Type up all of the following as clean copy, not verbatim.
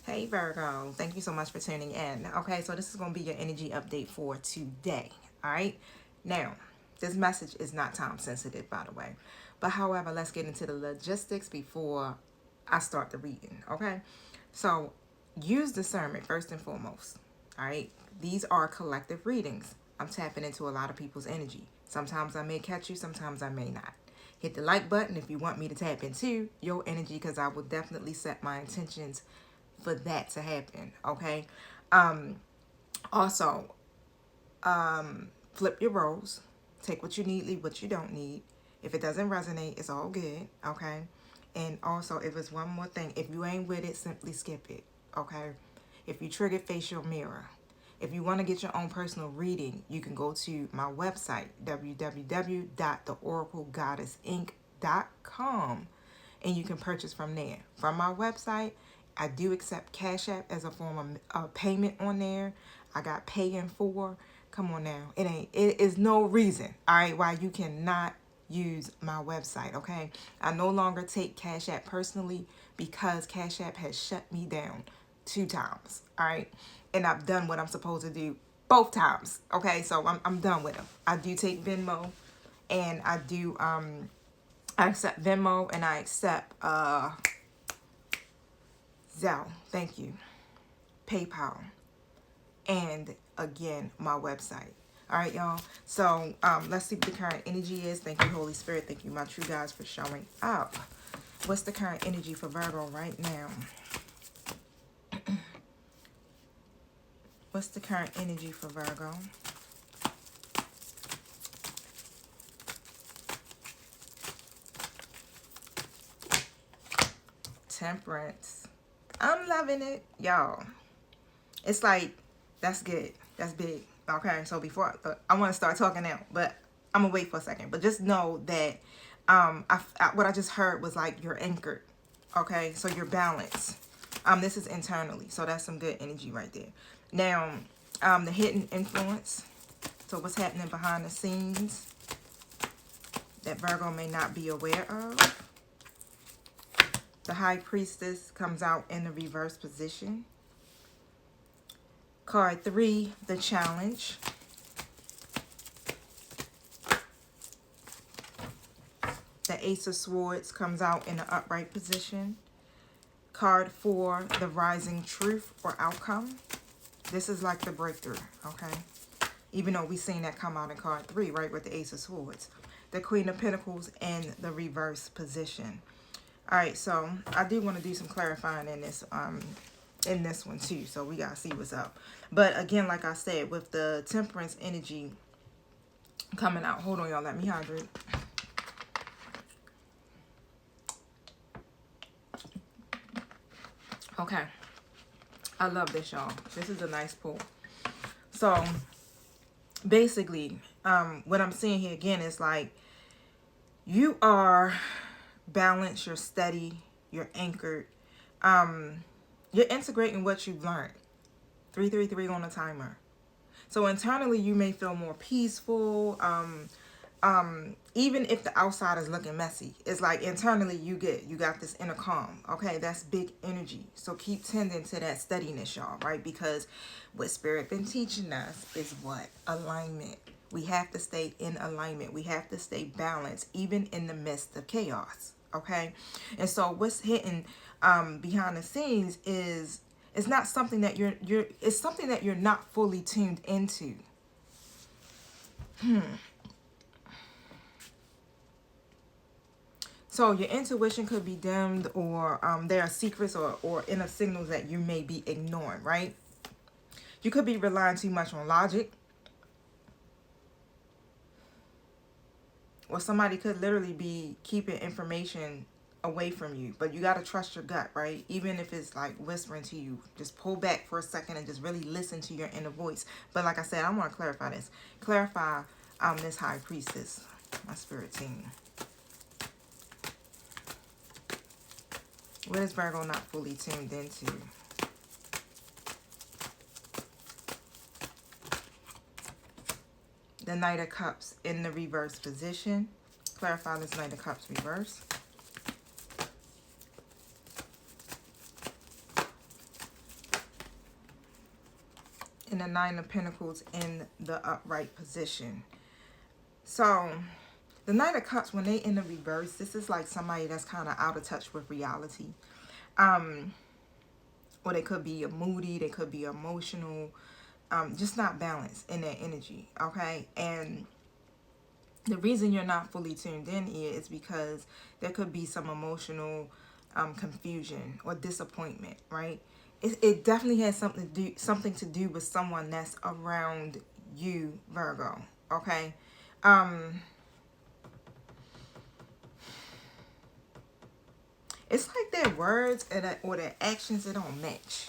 Hey Virgo, thank you so much for tuning in. Okay, so this is going to be your energy update for today. All right, now this message is not time sensitive, by the way, but however, let's get into the logistics before I start the reading. Okay, so use discernment first and foremost. All right, these are collective readings. I'm tapping into a lot of people's energy. Sometimes I may catch you, sometimes I may not. Hit the like button if you want me to tap into your energy, because I will definitely set my intentions for that to happen. Okay. Also, flip your roles. Take what you need, leave what you don't need. If it doesn't resonate, it's all good. Okay. And also, if it's one more thing, if you ain't with it, simply skip it. Okay. If you triggered, face your mirror. If you want to get your own personal reading, you can go to my website, www.theoraclegoddessinc.com, and you can purchase from there. From my website, I do accept Cash App as a form of payment on there. I got Pay in 4. Come on now. It is no reason, all right, why you cannot use my website, okay? I no longer take Cash App personally because Cash App has shut me down 2 times, all right? And I've done what I'm supposed to do both times, okay? So I'm done with them. I do take Venmo, and I accept Venmo, and I accept Zelle, thank you, PayPal, and again, my website. All right, y'all. So let's see what the current energy is. Thank you, Holy Spirit. Thank you, my true guys, for showing up. What's the current energy for Virgo right now? What's the current energy for Virgo? Temperance. I'm loving it, y'all. It's like, that's good. That's big. Okay, so before I want to start talking now, but I'm gonna wait for a second. But just know that what I just heard was like you're anchored. Okay, so you're balanced. This is internally, so that's some good energy right there. Now, the hidden influence. So what's happening behind the scenes that Virgo may not be aware of. The High Priestess comes out in the reverse position. Card 3, the challenge. The Ace of Swords comes out in the upright position. Card 4, the rising truth or outcome. This is like the breakthrough, okay? Even though we've seen that come out in card 3, right, with the Ace of Swords. The Queen of Pentacles in the reverse position. All right, so I do want to do some clarifying in this one too, so we gotta see what's up. But again, like I said, with the Temperance energy coming out, hold on, y'all, let me hydrate. Okay, I love this, y'all. This is a nice pull. So basically, what I'm seeing here again is like you are balanced, you're steady, you're anchored, you're integrating what you've learned. 333 on the timer. So internally, you may feel more peaceful. Even if the outside is looking messy, it's like internally you got this inner calm. Okay, that's big energy. So keep tending to that steadiness, y'all, right? Because what Spirit been teaching us is what? Alignment. We have to stay in alignment. We have to stay balanced, even in the midst of chaos. Okay, and so what's hitting behind the scenes is it's not something that it's something that you're not fully tuned into. So your intuition could be dimmed, or there are secrets or inner signals that you may be ignoring, right? You could be relying too much on logic. Or somebody could literally be keeping information away from you. But you got to trust your gut, right? Even if it's like whispering to you, just pull back for a second and just really listen to your inner voice. But like I said, I want to clarify this. Clarify this High Priestess, my spirit team. What is Virgo not fully tuned into? The Knight of Cups in the reverse position. Clarify this Knight of Cups reverse. and the Nine of Pentacles in the upright position. So the Knight of Cups, when they in the reverse, this is like somebody that's kind of out of touch with reality. Or they could be moody, they could be emotional, just not balanced in their energy, okay? And the reason you're not fully tuned in here is because there could be some emotional confusion or disappointment, right? It definitely has something to do with someone that's around you, Virgo, okay? It's like their words or their actions, they don't match.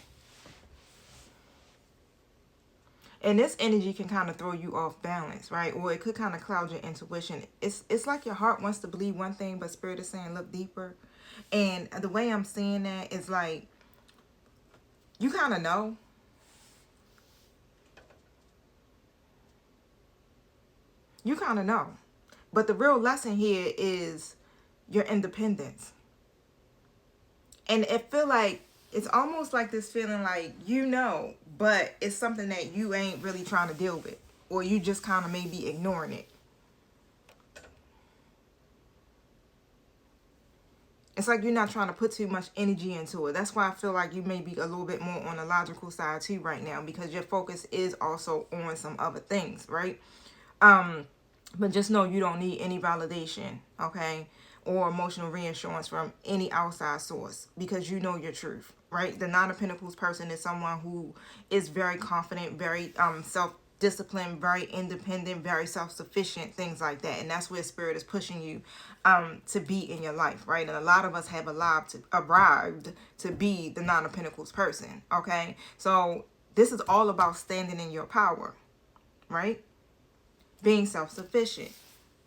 And this energy can kind of throw you off balance, right? Or it could kind of cloud your intuition. It's like your heart wants to believe one thing, but Spirit is saying look deeper. And the way I'm seeing that is like, you kind of know. You kind of know. But the real lesson here is your independence. And it feel like, it's almost like this feeling like, you know, but it's something that you ain't really trying to deal with. Or you just kind of maybe ignoring it. It's like you're not trying to put too much energy into it. That's why I feel like you may be a little bit more on the logical side too right now. Because your focus is also on some other things, right? But just know you don't need any validation, okay? Or emotional reassurance from any outside source. Because you know your truth, right? The Nine of Pentacles person is someone who is very confident, very self-disciplined, very independent, very self-sufficient, things like that. And that's where Spirit is pushing you to be in your life, right? And a lot of us have arrived to be the Nine of Pentacles person, okay? So this is all about standing in your power, right? Being self-sufficient,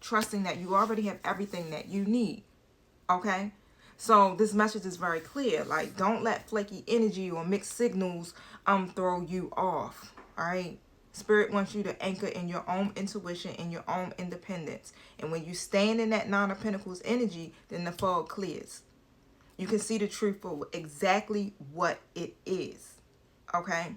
trusting that you already have everything that you need, okay? So this message is very clear. Like, don't let flaky energy or mixed signals throw you off, all right? Spirit wants you to anchor in your own intuition and your own independence. And when you stand in that Nine of Pentacles energy, then the fog clears. You can see the truth for exactly what it is, okay?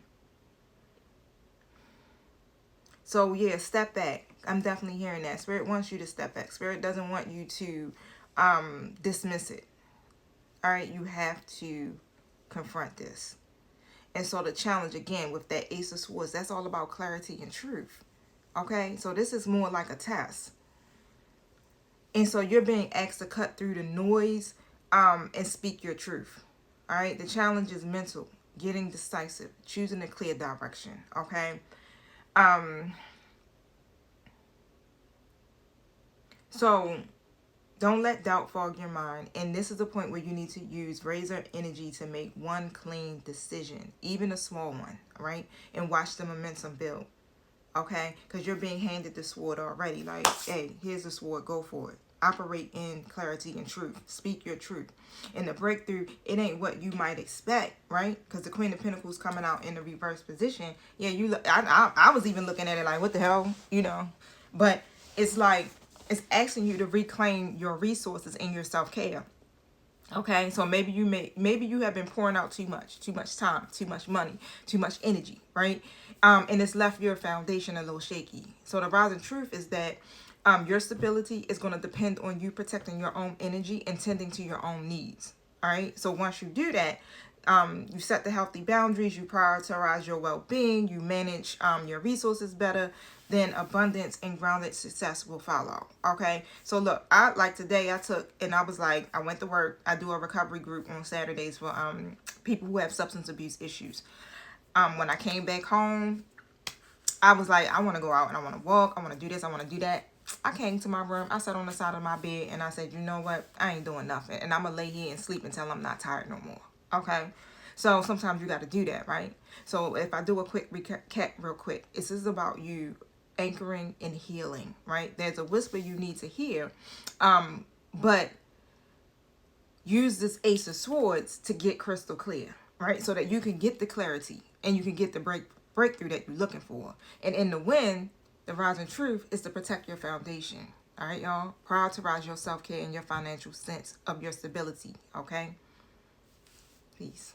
So yeah, step back. I'm definitely hearing that. Spirit wants you to step back. Spirit doesn't want you to dismiss it. All right, you have to confront this. And so the challenge again with that Ace of Swords, that's all about clarity and truth. Okay, so this is more like a test. And so you're being asked to cut through the noise and speak your truth. All right, the challenge is mental, getting decisive, choosing a clear direction. Okay. So don't let doubt fog your mind. And this is the point where you need to use razor energy to make one clean decision, even a small one, right? And watch the momentum build, okay? Because you're being handed the sword already. Like, hey, here's the sword, go for it. Operate in clarity and truth. Speak your truth. And the breakthrough, it ain't what you might expect, right? Because the Queen of Pentacles coming out in the reverse position. Yeah, you look. I was even looking at it like, what the hell, you know? But it's like, it's asking you to reclaim your resources and your self-care. Okay, so maybe you have been pouring out too much time, too much money, too much energy, right? And it's left your foundation a little shaky. So the rising truth is that your stability is going to depend on you protecting your own energy and tending to your own needs. All right, so once you do that, you set the healthy boundaries, you prioritize your well-being, you manage your resources better, then abundance and grounded success will follow. Okay, so look, today I went to work. I do a recovery group on Saturdays for people who have substance abuse issues. When I came back home, I was like, I want to go out and I want to walk, I want to do this, I want to do that. I came to my room, I sat on the side of my bed and I said, you know what, I ain't doing nothing, and I'm gonna lay here and sleep until I'm not tired no more. Okay, so sometimes you got to do that, right? So if I do a quick recap real quick, this is about you anchoring and healing, right? There's a whisper you need to hear, but use this Ace of Swords to get crystal clear, right? So that you can get the clarity and you can get the breakthrough that you're looking for. And in the wind, the rising truth is to protect your foundation. All right, y'all? Prioritize your self-care and your financial sense of your stability, okay? Peace.